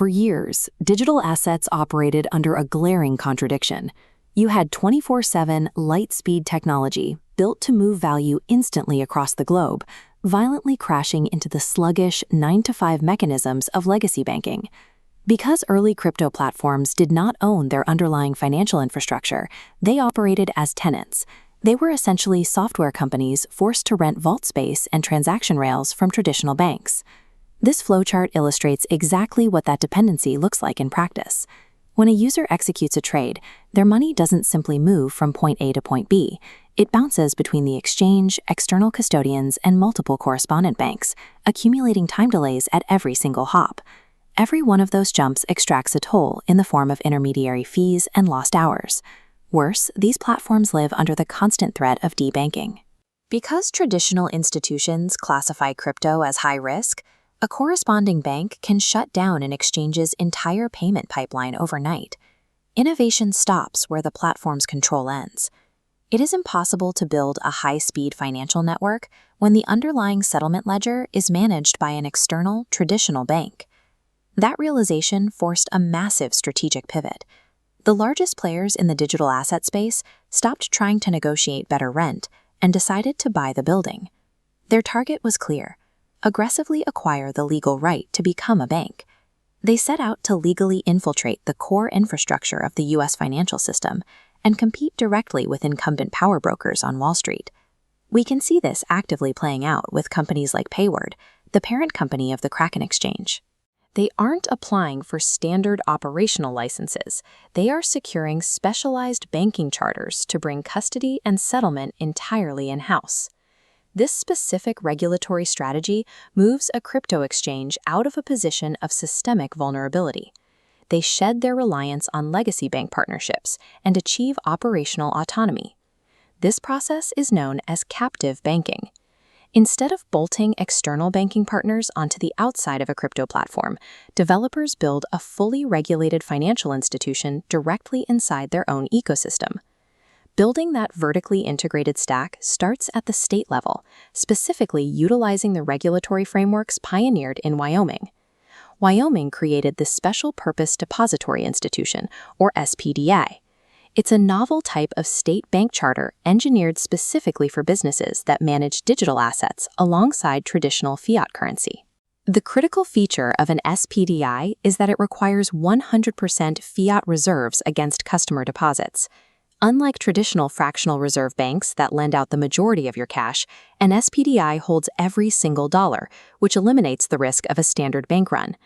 For years, digital assets operated under a glaring contradiction. You had 24/7 light-speed technology built to move value instantly across the globe, violently crashing into the sluggish 9-to-5 mechanisms of legacy banking. Because early crypto platforms did not own their underlying financial infrastructure, they operated as tenants. They were essentially software companies forced to rent vault space and transaction rails from traditional banks. This flowchart illustrates exactly what that dependency looks like in practice. When a user executes a trade, their money doesn't simply move from point A to point B. It bounces between the exchange, external custodians, and multiple correspondent banks, accumulating time delays at every single hop. Every one of those jumps extracts a toll in the form of intermediary fees and lost hours. Worse, these platforms live under the constant threat of debanking. Because traditional institutions classify crypto as high risk, a corresponding bank can shut down an exchange's entire payment pipeline overnight. Innovation stops where the platform's control ends. It is impossible to build a high-speed financial network when the underlying settlement ledger is managed by an external, traditional bank. That realization forced a massive strategic pivot. The largest players in the digital asset space stopped trying to negotiate better rent and decided to buy the building. Their target was clear: aggressively acquire the legal right to become a bank. They set out to legally infiltrate the core infrastructure of the U.S. financial system and compete directly with incumbent power brokers on Wall Street. We can see this actively playing out with companies like Payward, the parent company of the Kraken exchange. They aren't applying for standard operational licenses. They are securing specialized banking charters to bring custody and settlement entirely in-house. This specific regulatory strategy moves a crypto exchange out of a position of systemic vulnerability. They shed their reliance on legacy bank partnerships and achieve operational autonomy. This process is known as captive banking. Instead of bolting external banking partners onto the outside of a crypto platform, developers build a fully regulated financial institution directly inside their own ecosystem. Building that vertically integrated stack starts at the state level, specifically utilizing the regulatory frameworks pioneered in Wyoming. Wyoming created the Special Purpose Depository Institution, or SPDI. It's a novel type of state bank charter engineered specifically for businesses that manage digital assets alongside traditional fiat currency. The critical feature of an SPDI is that it requires 100% fiat reserves against customer deposits. Unlike traditional fractional reserve banks that lend out the majority of your cash, an SPDI holds every single dollar, which eliminates the risk of a standard bank run.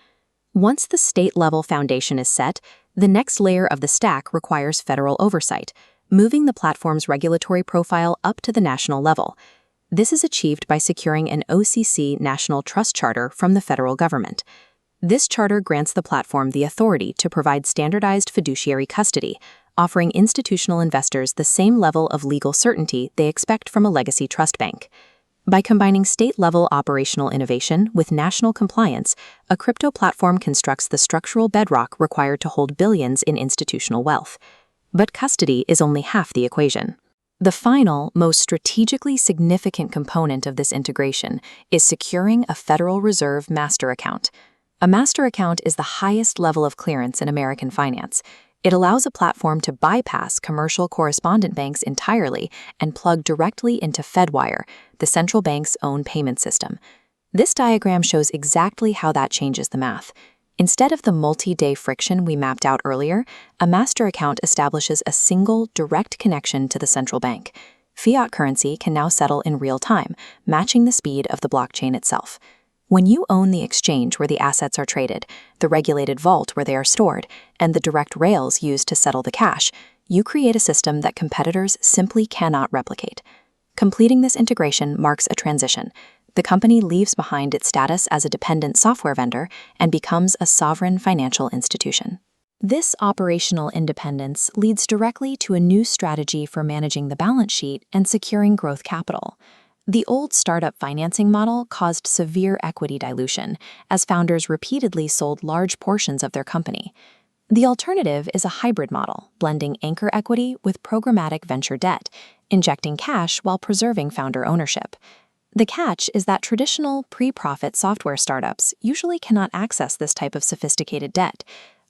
Once the state-level foundation is set, the next layer of the stack requires federal oversight, moving the platform's regulatory profile up to the national level. This is achieved by securing an OCC National Trust Charter from the federal government. This charter grants the platform the authority to provide standardized fiduciary custody, offering institutional investors the same level of legal certainty they expect from a legacy trust bank. By combining state-level operational innovation with national compliance, a crypto platform constructs the structural bedrock required to hold billions in institutional wealth. But custody is only half the equation. The final, most strategically significant component of this integration is securing a Federal Reserve master account. A master account is the highest level of clearance in American finance. It allows a platform to bypass commercial correspondent banks entirely and plug directly into Fedwire, the central bank's own payment system. This diagram shows exactly how that changes the math. Instead of the multi-day friction we mapped out earlier, a master account establishes a single, direct connection to the central bank. Fiat currency can now settle in real time, matching the speed of the blockchain itself. When you own the exchange where the assets are traded, the regulated vault where they are stored, and the direct rails used to settle the cash, you create a system that competitors simply cannot replicate. Completing this integration marks a transition. The company leaves behind its status as a dependent software vendor and becomes a sovereign financial institution. This operational independence leads directly to a new strategy for managing the balance sheet and securing growth capital. The old startup financing model caused severe equity dilution, as founders repeatedly sold large portions of their company. The alternative is a hybrid model, blending anchor equity with programmatic venture debt, injecting cash while preserving founder ownership. The catch is that traditional pre-profit software startups usually cannot access this type of sophisticated debt.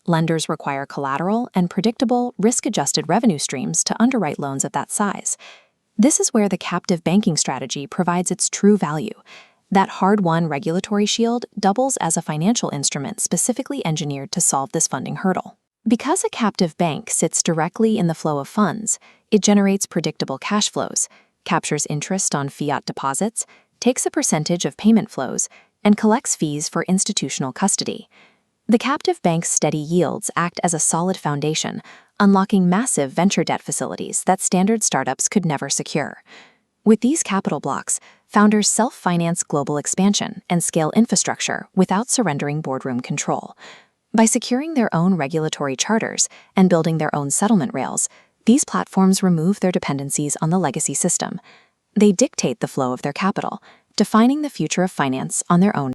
Lenders require collateral and predictable, risk-adjusted revenue streams to underwrite loans of that size. This is where the captive banking strategy provides its true value. That hard-won regulatory shield doubles as a financial instrument specifically engineered to solve this funding hurdle. Because a captive bank sits directly in the flow of funds, it generates predictable cash flows, captures interest on fiat deposits, takes a percentage of payment flows, and collects fees for institutional custody. The captive bank's steady yields act as a solid foundation, unlocking massive venture debt facilities that standard startups could never secure. With these capital blocks, founders self-finance global expansion and scale infrastructure without surrendering boardroom control. By securing their own regulatory charters and building their own settlement rails, these platforms remove their dependencies on the legacy system. They dictate the flow of their capital, defining the future of finance on their own